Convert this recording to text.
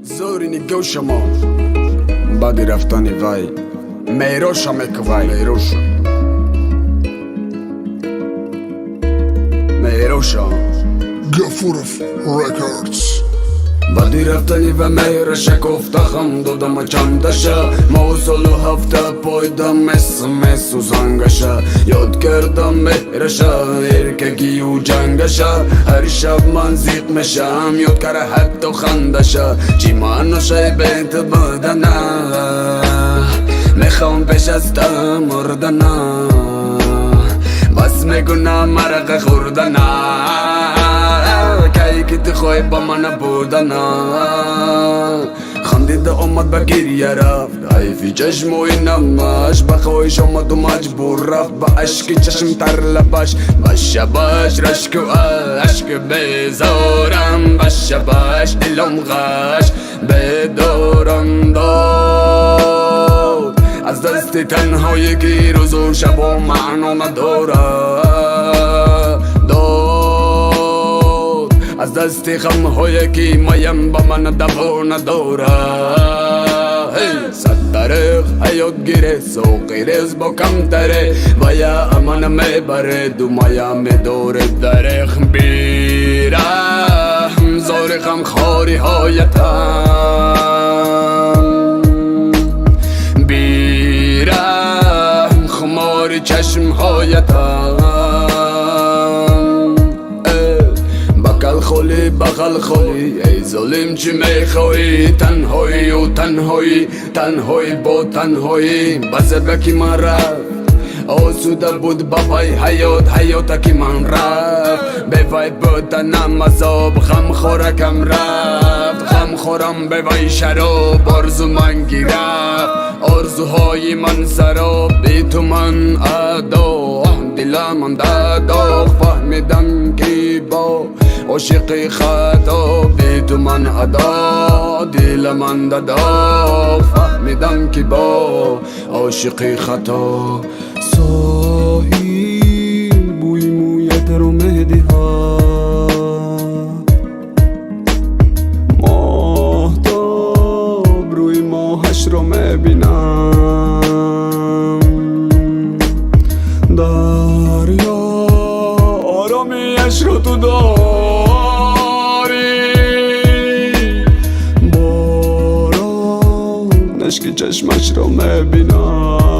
زوری نگو شما بعدی رفتنی وای میروشم اکوای میروشم Gafurov Records. بعدی رفتنی و میرشه گفتخم دودم چندشه موصول هفته پایدم اسم سوزنگشه یاد کردم میرشه ارکگی و جنگشه هر شب من زیق میشم یاد کرده حتی خندشه چی منوشه بیت بدنه میخوام پیش از تا مردنه بس میگونه مرق خوردنه که تو خواهی با من بودنه خندیده اومد به گریه رفت حیفی چشم و اینمش بخواهیش اومد و مجبور رفت با عشق چشم تر لبش بشبش رشک و عشق بزارم بشبش دلم غش بدارم داد از دست تنهایی که روز و شب و معنا نداره از دست غم هایی که میم با من دوا نداره صد طریق حیات گیره سوقی ریز با کم تره و یا امان میبره دو مایا میدوره درخ بیره زار غم خاری هایتم بیره خمار چشم هایتم خالی بغل خالی ای ظالم چی میخوایی تنهایی و تنهایی تنهایی با تنهایی بس بکی من رفت آسوده بود بابای حیات که من رفت به وای بودنم عذاب غم خورکم رفت غم خورم به وای شراب آرزو من گرفت آرزوهای من سراب بی تو من ادا دلم من داغ فهمیدم که با عاشقی خطا بی تو من ادا دل من داغ فهمیدم که با عاشقی خطا ساحل بوی مویت رو مهدی ها ماهتاب روی ماهش رو میبینم دریا آرامیش رو تو داری باران اشک چشمش رو میبینم